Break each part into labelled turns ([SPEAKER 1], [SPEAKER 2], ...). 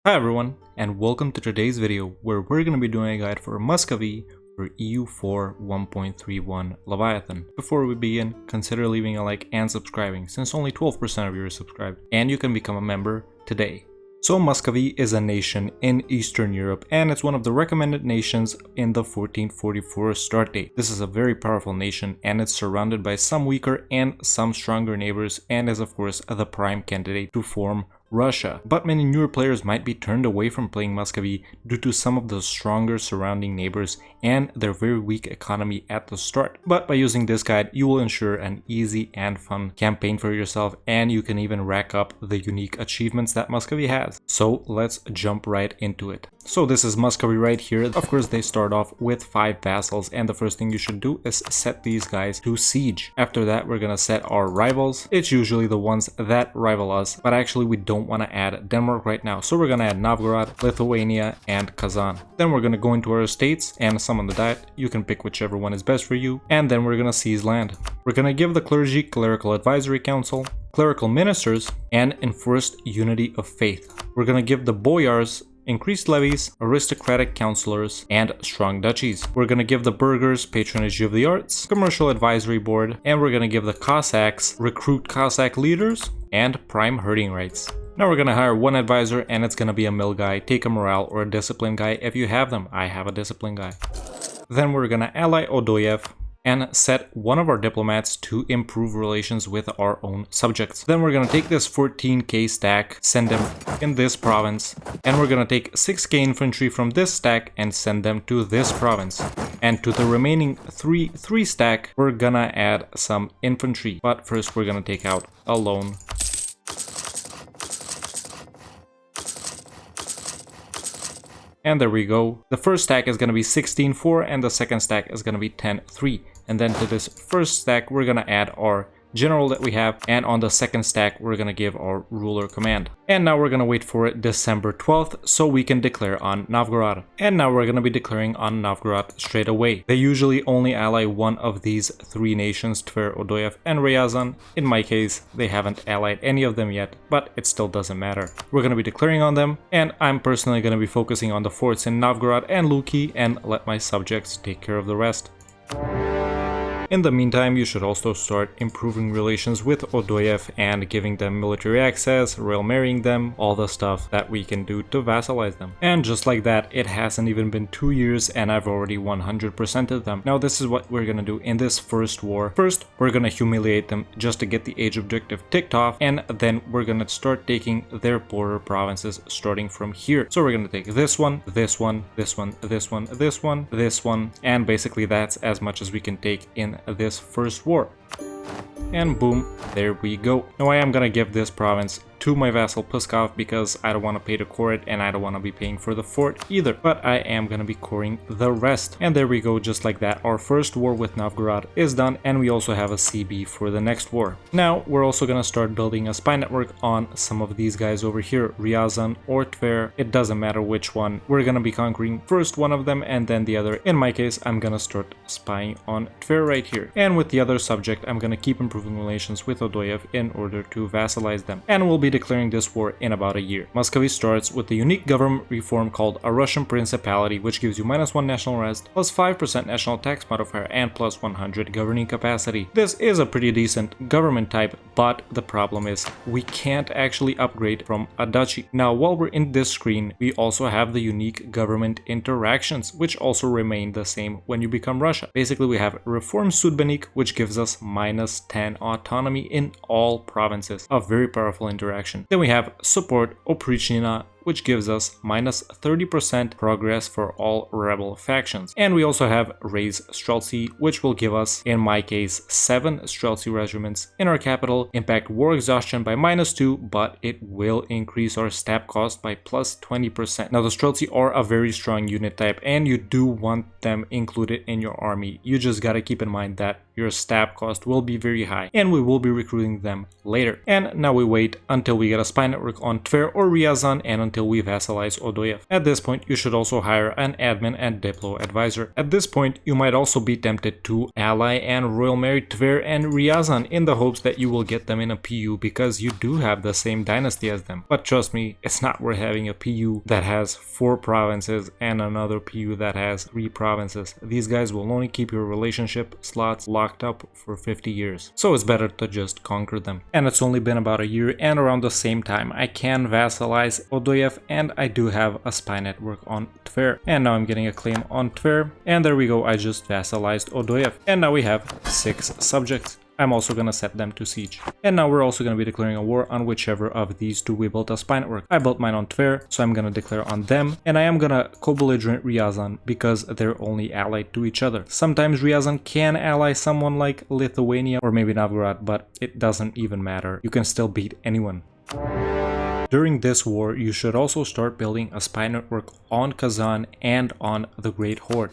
[SPEAKER 1] Hi everyone, and welcome to today's video where we're going to be doing a guide for Muscovy for EU4 1.31 Leviathan. Before we begin, consider leaving a like and subscribing since only 12% of you are subscribed, and you can become a member today. So Muscovy is a nation in Eastern Europe, and it's one of the recommended nations in the 1444 start date. This is a very powerful nation, and it's surrounded by some weaker and some stronger neighbors, and is of course the prime candidate to form Russia. But many newer players might be turned away from playing Muscovy due to some of the stronger surrounding neighbors and their very weak economy at the start. But by using this guide, you will ensure an easy and fun campaign for yourself, and you can even rack up the unique achievements that Muscovy has. So let's jump right into it. So this is Muscovy right here. Of course, they start off with 5 vassals, and the first thing you should do is set these guys to siege. After that, we're gonna set our rivals. It's usually the ones that rival us, but actually we don't want to add Denmark right now, so we're gonna add Novgorod, Lithuania, and Kazan. Then we're gonna go into our estates and summon the diet. You can pick whichever one is best for you, and then we're gonna seize land. We're gonna give the clergy Clerical Advisory Council, clerical ministers, and enforced unity of faith. We're gonna give the boyars increased levies, aristocratic councillors, and strong duchies. We're gonna give the burghers patronage of the arts, commercial advisory board, and we're gonna give the Cossacks recruit Cossack leaders and prime herding rights. Now we're gonna hire one advisor, and it's gonna be a mill guy. Take a morale or a discipline guy if you have them. I have a discipline guy. Then we're gonna ally Odoyev and set one of our diplomats to improve relations with our own subjects. Then we're gonna take this 14k stack, send them in this province, and we're gonna take 6k infantry from this stack and send them to this province. And to the remaining 3 stack, we're gonna add some infantry. But first we're gonna take out a lone. And there we go. The first stack is going to be 16-4 and the second stack is going to be 10-3. And then to this first stack, we're going to add our general that we have, and on the second stack we're gonna give our ruler command. And now we're gonna wait for December 12th so we can declare on Novgorod. And now we're gonna be declaring on Novgorod straight away. They usually only ally one of these 3 nations, Tver, Odoyev, and Ryazan. In my case, they haven't allied any of them yet, but it still doesn't matter. We're gonna be declaring on them, and I'm personally gonna be focusing on the forts in Novgorod and Luki, and let my subjects take care of the rest. In the meantime, you should also start improving relations with Odoyev and giving them military access, royal marrying them, all the stuff that we can do to vassalize them. And just like that, it hasn't even been 2 years and I've already 100%ed them. Now this is what we're gonna do in this first war. First, we're gonna humiliate them just to get the age objective ticked off, and then we're gonna start taking their border provinces starting from here. So we're gonna take this one, this one, this one, this one, this one, this one, and basically that's as much as we can take in this first war. And boom, there we go. Now I am gonna give this province to my vassal Puskov because I don't want to pay to core it and I don't want to be paying for the fort either, but I am gonna be coring the rest. And there we go, just like that, our first war with Novgorod is done, and we also have a CB for the next war. Now we're also gonna start building a spy network on some of these guys over here, Ryazan or Tver, it doesn't matter which one. We're gonna be conquering first one of them and then the other. In my case, I'm gonna start spying on Tver right here, and with the other subject I'm gonna keep improving relations with Odoyev in order to vassalize them, and we'll be declaring this war in about a year. Muscovy starts with the unique government reform called a Russian Principality, which gives you -1 national rest, plus 5% national tax modifier, and plus 100 governing capacity. This is a pretty decent government type, but the problem is we can't actually upgrade from a duchy. Now while we're in this screen, we also have the unique government interactions, which also remain the same when you become Russia. Basically we have Reform Sudbenik, which gives us -10 autonomy in all provinces, a very powerful interaction. Then we have Support Oprichnina, which gives us -30% progress for all rebel factions. And we also have Raise Streltsy, which will give us, in my case, 7 Streltsy regiments in our capital, impact war exhaustion by -2, but it will increase our stab cost by +20%. Now the Streltsy are a very strong unit type, and you do want them included in your army. You just gotta keep in mind that your stab cost will be very high, and we will be recruiting them later. And now we wait until we get a spy network on Tver or Ryazan and until we vassalize Odoyev. At this point, you should also hire an admin and Diplo advisor. At this point, you might also be tempted to ally and royal marry Tver and Ryazan in the hopes that you will get them in a PU because you do have the same dynasty as them. But trust me, it's not worth having a PU that has 4 provinces and another PU that has 3 provinces. These guys will only keep your relationship slots locked up for 50 years. So it's better to just conquer them. And it's only been about a year, and around the same time I can vassalize Odoyev, and I do have a spy network on Tver. And now I'm getting a claim on Tver, and there we go, I just vassalized Odoyev. And now we have 6 subjects. I'm also gonna set them to siege. And now we're also gonna be declaring a war on whichever of these two we built a spy network. I built mine on Tver, so I'm gonna declare on them, and I am gonna co-belligerent Ryazan because they're only allied to each other. Sometimes Ryazan can ally someone like Lithuania or maybe Novgorod, but it doesn't even matter. You can still beat anyone. During this war, you should also start building a spy network on Kazan and on the Great Horde.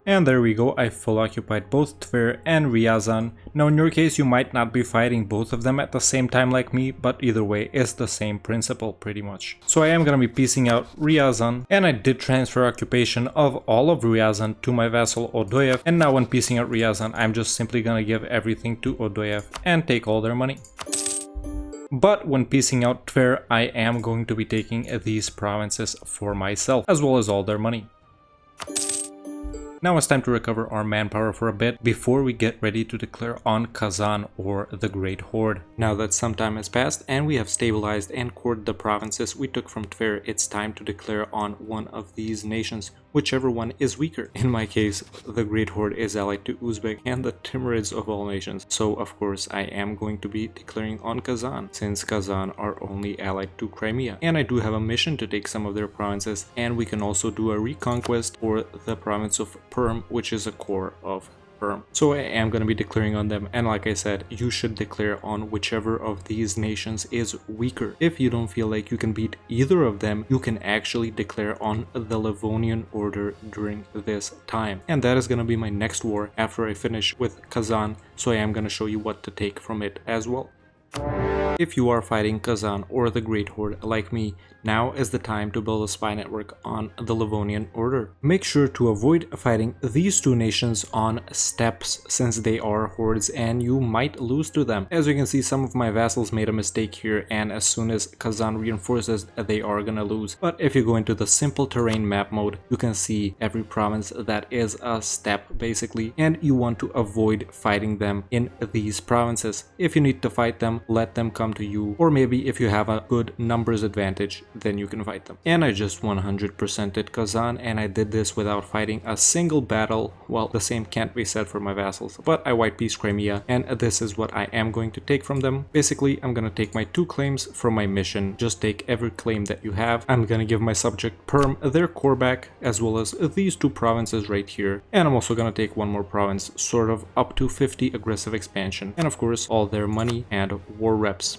[SPEAKER 1] And there we go, I full occupied both Tver and Ryazan. Now in your case you might not be fighting both of them at the same time like me, but either way it's the same principle pretty much. So I am gonna be piecing out Ryazan, and I did transfer occupation of all of Ryazan to my vassal Odoyev, and now when piecing out Ryazan I'm just simply gonna give everything to Odoyev and take all their money. But when piecing out Tver, I am going to be taking these provinces for myself, as well as all their money. Now it's time to recover our manpower for a bit before we get ready to declare on Kazan or the Great Horde. Now that some time has passed and we have stabilized and cored the provinces we took from Tver, it's time to declare on one of these nations, whichever one is weaker. In my case, the Great Horde is allied to Uzbek and the Timurids of all nations, so of course I am going to be declaring on Kazan, since Kazan are only allied to Crimea. And I do have a mission to take some of their provinces, and we can also do a reconquest for the province of Perm, which is a core of Perm. So I am going to be declaring on them, and like I said, you should declare on whichever of these nations is weaker. If you don't feel like you can beat either of them, you can actually declare on the Livonian Order during this time. And that is going to be my next war after I finish with Kazan, so I am going to show you what to take from it as well. If you are fighting Kazan or the Great Horde like me, now is the time to build a spy network on the Livonian Order. Make sure to avoid fighting these two nations on steppes, since they are hordes and you might lose to them. As you can see, some of my vassals made a mistake here, and as soon as Kazan reinforces, they are gonna lose. But if you go into the simple terrain map mode, you can see every province that is a steppe basically, and you want to avoid fighting them in these provinces. If you need to fight them, let them come to you, or maybe if you have a good numbers advantage, then you can fight them. And I just 100%ed Kazan, and I did this without fighting a single battle. Well, the same can't be said for my vassals, but I white piece Crimea, and this is what I am going to take from them. Basically, I'm gonna take my 2 claims from my mission. Just take every claim that you have. I'm gonna give my subject Perm their core back, as well as these 2 provinces right here, and I'm also gonna take one more province, sort of up to 50 aggressive expansion, and of course all their money and war reps.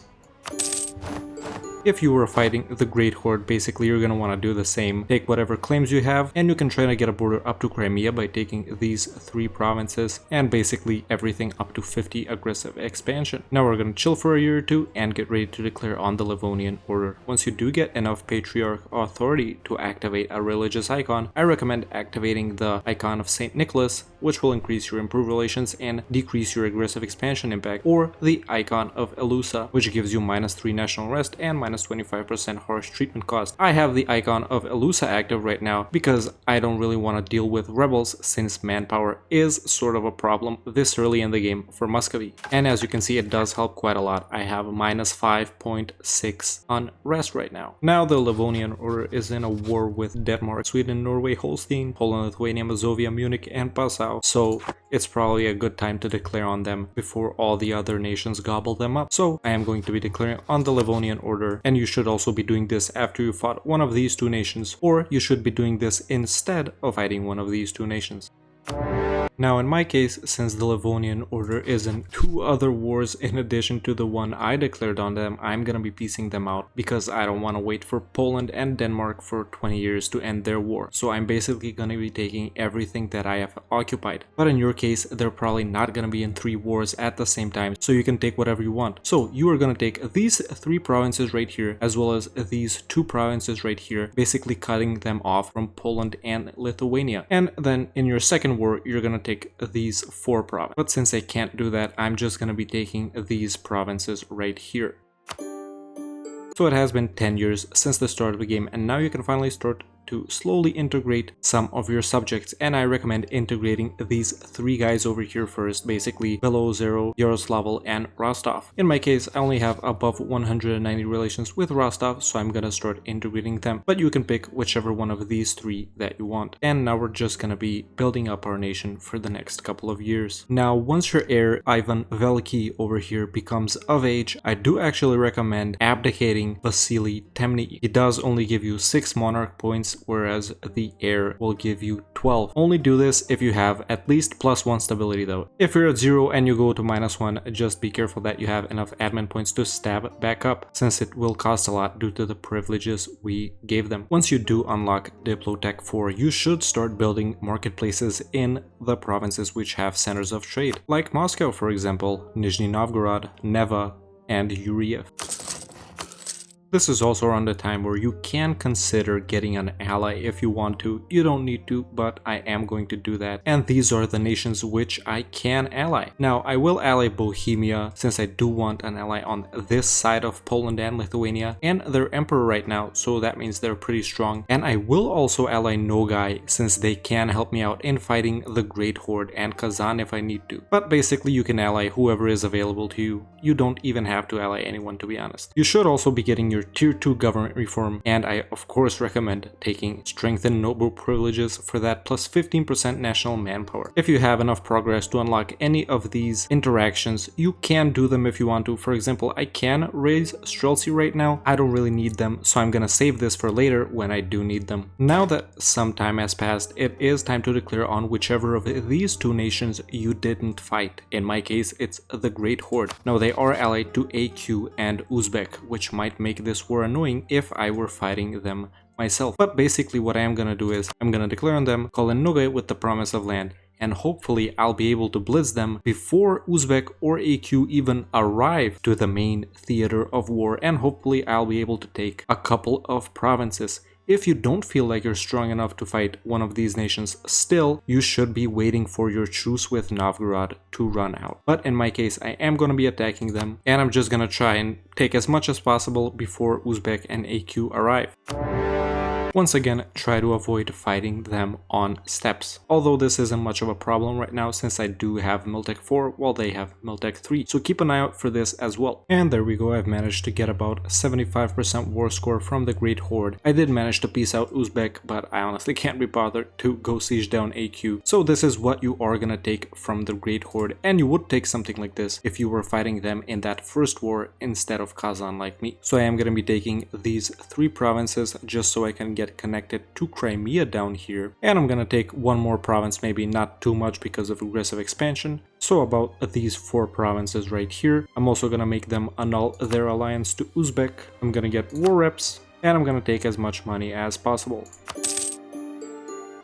[SPEAKER 1] If you were fighting the Great Horde, basically you're going to want to do the same. Take whatever claims you have, and you can try to get a border up to Crimea by taking these 3 provinces, and basically everything up to 50 aggressive expansion. Now we're going to chill for a year or 2 and get ready to declare on the Livonian Order. Once you do get enough patriarch authority to activate a religious icon, I recommend activating the icon of Saint Nicholas, which will increase your improved relations and decrease your aggressive expansion impact, or the icon of Elusa, which gives you -3 national rest and -25% harsh treatment cost. I have the icon of Elusa active right now because I don't really want to deal with rebels, since manpower is sort of a problem this early in the game for Muscovy. And as you can see, it does help quite a lot. I have -5.6 on rest right now. Now the Livonian Order is in a war with Denmark, Sweden, Norway, Holstein, Poland, Lithuania, Mazovia, Munich, and Passau, so it's probably a good time to declare on them before all the other nations gobble them up. So I am going to be declaring on the Livonian Order, and you should also be doing this after you fought one of these 2 nations, or you should be doing this instead of fighting one of these 2 nations. Now in my case, since the Livonian Order is in 2 other wars in addition to the one I declared on them, I'm gonna be piecing them out because I don't want to wait for Poland and Denmark for 20 years to end their war. So I'm basically gonna be taking everything that I have occupied. But in your case, they're probably not gonna be in 3 wars at the same time, so you can take whatever you want. So you are gonna take these 3 provinces right here, as well as these 2 provinces right here, basically cutting them off from Poland and Lithuania. And then in your second war, you're gonna take these 4 provinces. But since I can't do that, I'm just gonna be taking these provinces right here. So it has been 10 years since the start of the game, and now you can finally start to slowly integrate some of your subjects, and I recommend integrating these 3 guys over here first, basically Belozero, Yaroslavl, and Rostov. In my case, I only have above 190 relations with Rostov, so I'm gonna start integrating them, but you can pick whichever one of these 3 that you want. And now we're just gonna be building up our nation for the next couple of years. Now, once your heir Ivan Veliki over here becomes of age, I do actually recommend abdicating Vasily Temny. He does only give you 6 monarch points, whereas the heir will give you 12. Only do this if you have at least +1 stability though. If you're at 0 and you go to -1, just be careful that you have enough admin points to stab back up, since it will cost a lot due to the privileges we gave them. Once you do unlock Diplotech 4, you should start building marketplaces in the provinces which have centers of trade, like Moscow for example, Nizhny Novgorod, Neva, and Yuriev. This is also around the time where you can consider getting an ally if you want to. You don't need to, but I am going to do that. And these are the nations which I can ally. Now, I will ally Bohemia, since I do want an ally on this side of Poland and Lithuania. And they're emperor right now, so that means they're pretty strong. And I will also ally Nogai, since they can help me out in fighting the Great Horde and Kazan if I need to. But basically, you can ally whoever is available to you. You don't even have to ally anyone, to be honest. You should also be getting your Tier 2 government reform, and I of course recommend taking strengthened noble privileges for that, plus 15% national manpower. If you have enough progress to unlock any of these interactions, you can do them if you want to. For example, I can raise Streltsy right now. I don't really need them, so I'm gonna save this for later when I do need them. Now that some time has passed, it is time to declare on whichever of these 2 nations you didn't fight. In my case, it's the Great Horde. Now, they are allied to AQ and Uzbek, which might make this war annoying if I were fighting them myself. But basically what I am gonna do is I'm gonna declare on them, call in Nogay with the promise of land, and hopefully I'll be able to blitz them before Uzbek or AQ even arrive to the main theater of war, and hopefully I'll be able to take a couple of provinces. If you don't feel like you're strong enough to fight one of these nations still, you should be waiting for your truce with Novgorod to run out. But in my case, I am going to be attacking them, and I'm just going to try and take as much as possible before Uzbek and AQ arrive. Once again, try to avoid fighting them on steppes. Although this isn't much of a problem right now, since I do have Miltech 4 while they have Miltech 3, so keep an eye out for this as well. And there we go, I've managed to get about 75% war score from the Great Horde. I did manage to piece out Uzbek, but I honestly can't be bothered to go siege down AQ. So this is what you are gonna take from the Great Horde, and you would take something like this if you were fighting them in that first war instead of Kazan like me. So I am gonna be taking these 3 provinces just so I can get connected to Crimea down here, and I'm gonna take one more province, maybe not too much because of aggressive expansion, so about these 4 provinces right here. I'm also gonna make them annul their alliance to Uzbek. I'm gonna get war reps, and I'm gonna take as much money as possible.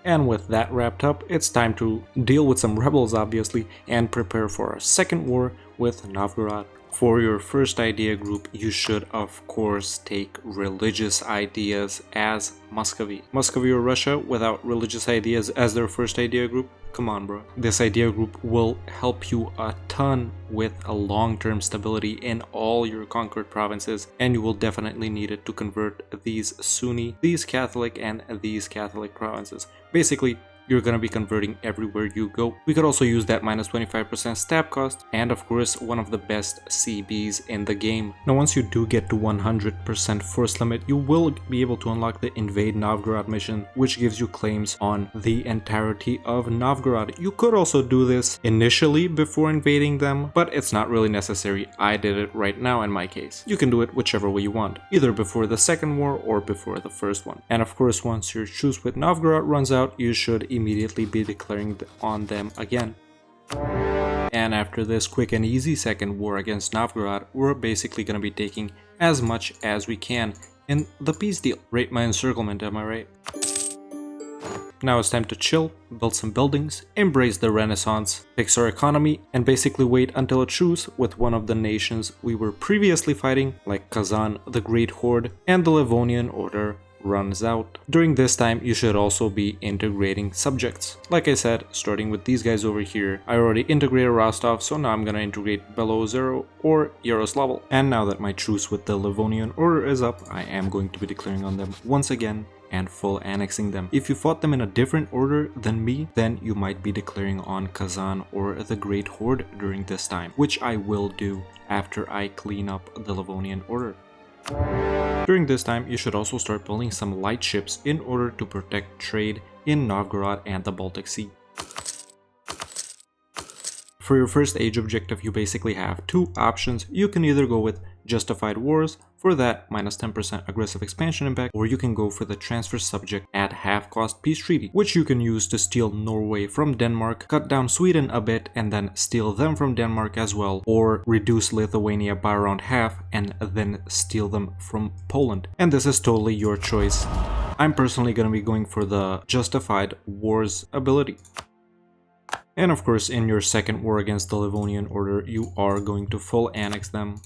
[SPEAKER 1] And with that wrapped up, it's time to deal with some rebels obviously and prepare for our second war with Novgorod. For your first idea group, you should of course take religious ideas as Muscovy. Muscovy or Russia without religious ideas as their first idea group? Come on, bro. This idea group will help you a ton with a long-term stability in all your conquered provinces, and you will definitely need it to convert these Sunni, these Catholic, and these Catholic provinces. Basically, you're gonna be converting everywhere you go. We could also use that minus 25% stab cost, and of course one of the best CBs in the game. Now once you do get to 100% force limit, you will be able to unlock the Invade Novgorod mission, which gives you claims on the entirety of Novgorod. You could also do this initially before invading them, but it's not really necessary. I did it right now in my case. You can do it whichever way you want, either before the second war or before the first one. And of course once your truce with Novgorod runs out, you should immediately be declaring on them again. And after this quick and easy second war against Novgorod, we're basically going to be taking as much as we can in the peace deal. Rate my encirclement, am I right? Now it's time to chill, build some buildings, embrace the Renaissance, fix our economy, and basically wait until a truce with one of the nations we were previously fighting, like Kazan, the Great Horde, and the Livonian Order, runs out. During this time, you should also be integrating subjects. Like I said, starting with these guys over here, I already integrated Rostov, so now I'm gonna integrate Belozero or Yaroslavl. And now that my truce with the Livonian Order is up, I am going to be declaring on them once again and full annexing them. If you fought them in a different order than me, then you might be declaring on Kazan or the Great Horde during this time, which I will do after I clean up the Livonian Order. During this time, you should also start building some light ships in order to protect trade in Novgorod and the Baltic Sea. For your first age objective, you basically have two options. You can either go with Justified Wars, for that minus 10% aggressive expansion impact, or you can go for the transfer subject at half cost peace treaty, which you can use to steal Norway from Denmark, cut down Sweden a bit and then steal them from Denmark as well, or reduce Lithuania by around half and then steal them from Poland. And this is totally your choice. I'm personally going to be going for the Justified Wars ability. And of course, in your second war against the Livonian Order, you are going to full annex them.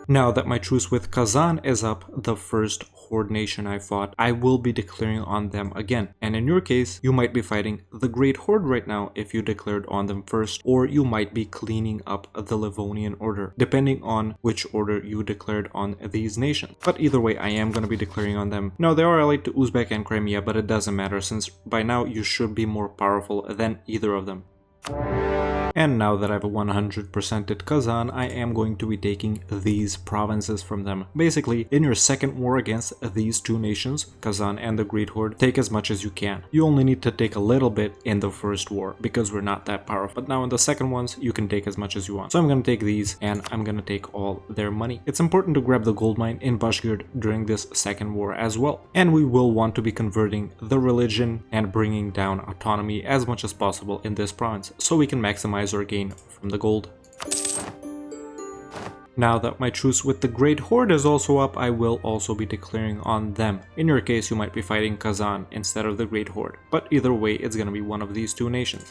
[SPEAKER 1] Now that my truce with Kazan is up, the first horde nation I fought, I will be declaring on them again. And in your case, you might be fighting the Great Horde right now if you declared on them first, or you might be cleaning up the Livonian Order, depending on which order you declared on these nations. But either way, I am going to be declaring on them. Now, they are allied to Uzbek and Crimea, but it doesn't matter since by now you should be more powerful than either of them. And now that I've 100%ed Kazan, I am going to be taking these provinces from them. Basically, in your second war against these two nations, Kazan and the Great Horde, take as much as you can. You only need to take a little bit in the first war, because we're not that powerful. But now in the second ones, you can take as much as you want. So I'm going to take these, and I'm going to take all their money. It's important to grab the gold mine in Bashgird during this second war as well. And we will want to be converting the religion and bringing down autonomy as much as possible in this province, so we can maximize our gain from the gold. Now that my truce with the Great Horde is also up, I will also be declaring on them. In your case, you might be fighting Kazan instead of the Great Horde, but either way, it's gonna be one of these two nations.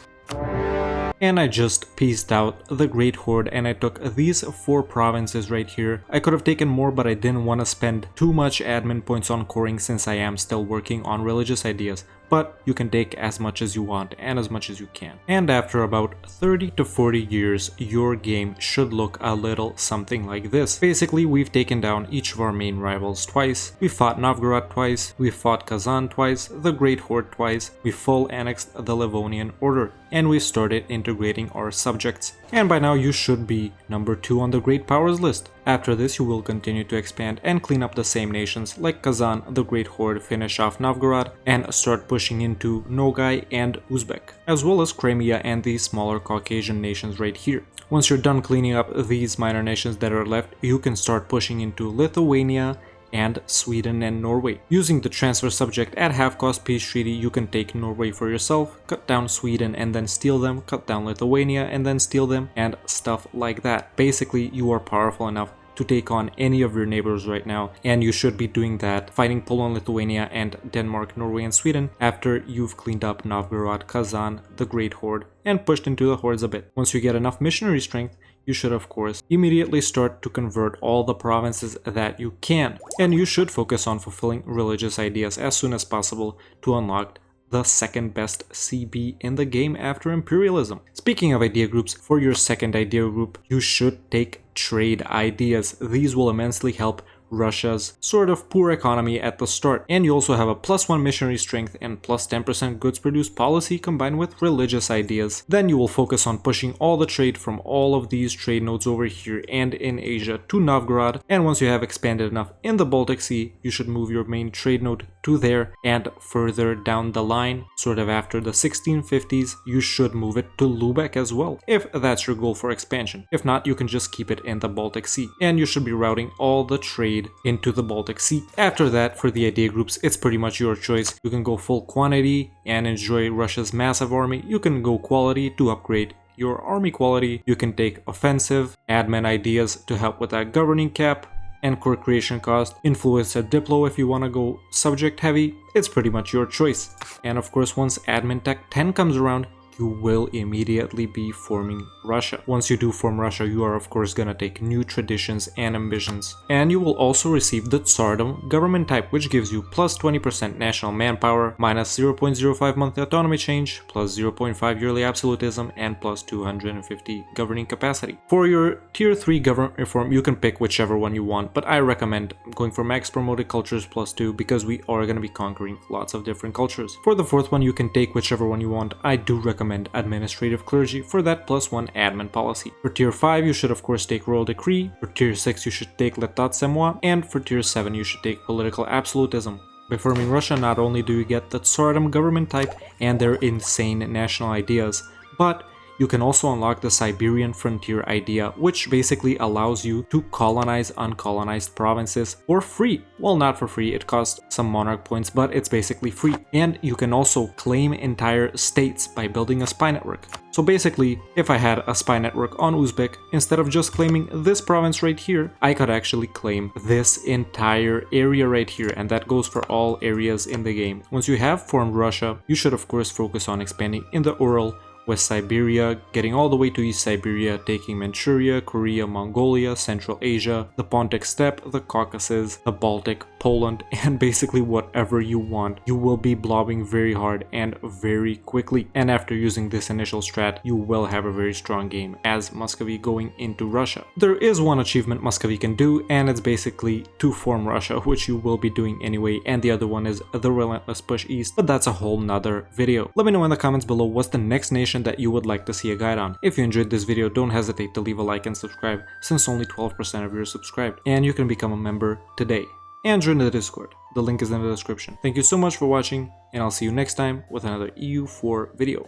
[SPEAKER 1] And I just pieced out the Great Horde and I took these 4 provinces right here. I could have taken more, but I didn't want to spend too much admin points on coring since I am still working on religious ideas. But you can take as much as you want and as much as you can. And after about 30 to 40 years, your game should look a little something like this. Basically, we've taken down each of our main rivals twice. We fought Novgorod twice, we fought Kazan twice, the Great Horde twice, we full annexed the Livonian Order, and we started integrating our subjects. And by now you should be number 2 on the Great Powers list. After this, you will continue to expand and clean up the same nations like Kazan, the Great Horde, finish off Novgorod, and start pushing into Nogai and Uzbek, as well as Crimea and these smaller Caucasian nations right here. Once you're done cleaning up these minor nations that are left, you can start pushing into Lithuania and Sweden and Norway. Using the transfer subject at half-cost peace treaty, you can take Norway for yourself, cut down Sweden and then steal them, cut down Lithuania and then steal them, and stuff like that. Basically, you are powerful enough to take on any of your neighbors right now, and you should be doing that, fighting Poland, Lithuania, and Denmark, Norway, and Sweden after you've cleaned up Novgorod, Kazan, the Great Horde, and pushed into the hordes a bit. Once you get enough missionary strength, you should of course immediately start to convert all the provinces that you can, and you should focus on fulfilling religious ideas as soon as possible to unlock the second best CB in the game after imperialism. Speaking of idea groups, for your second idea group, you should take trade ideas. These will immensely help Russia's sort of poor economy at the start, and you also have a +1 missionary strength and plus 10% goods produced policy combined with religious ideas. Then you will focus on pushing all the trade from all of these trade nodes over here and in Asia to Novgorod, and once you have expanded enough in the Baltic Sea, you should move your main trade node to there, and further down the line, sort of after the 1650s, you should move it to Lubeck as well, if that's your goal for expansion. If not, you can just keep it in the Baltic Sea, and you should be routing all the trade invade into the Baltic Sea. After that, for the idea groups, it's pretty much your choice. You can go full quantity and enjoy Russia's massive army. You can go quality to upgrade your army quality. You can take offensive, admin ideas to help with that governing cap and core creation cost, influence a diplo if you want to go subject heavy. It's pretty much your choice. And of course, once admin tech 10 comes around, you will immediately be forming Russia. Once you do form Russia, you are of course gonna take new traditions and ambitions. And you will also receive the Tsardom government type, which gives you plus 20% national manpower, minus 0.05 monthly autonomy change, plus 0.5 yearly absolutism, and plus 250 governing capacity. For your tier 3 government reform, you can pick whichever one you want, but I recommend going for max promoted cultures plus 2 because we are gonna be conquering lots of different cultures. For the fourth one, you can take whichever one you want. I do recommend administrative clergy for that plus 1 admin policy. For tier 5, you should of course take royal decree. For tier 6, you should take l'état c'est moi, and for tier 7, you should take political absolutism. By forming Russia, not only do you get the Tsardom government type and their insane national ideas, but you can also unlock the Siberian frontier idea, which basically allows you to colonize uncolonized provinces for free. Well, not for free, it costs some monarch points, but it's basically free. And you can also claim entire states by building a spy network. So basically, if I had a spy network on Uzbek, instead of just claiming this province right here, I could actually claim this entire area right here, and that goes for all areas in the game. Once you have formed Russia, you should of course focus on expanding in the Ural, West Siberia, getting all the way to East Siberia, taking Manchuria, Korea, Mongolia, Central Asia, the Pontic Steppe, the Caucasus, the Baltic, Poland, and basically whatever you want. You will be blobbing very hard and very quickly. And after using this initial strat, you will have a very strong game as Muscovy going into Russia. There is one achievement Muscovy can do, and it's basically to form Russia, which you will be doing anyway, and the other one is the relentless push east, but that's a whole nother video. Let me know in the comments below what's the next nation that you would like to see a guide on. If you enjoyed this video, don't hesitate to leave a like and subscribe, since only 12% of you are subscribed, and you can become a member today and join the Discord. The link is in the description. Thank you so much for watching, and I'll see you next time with another EU4 video.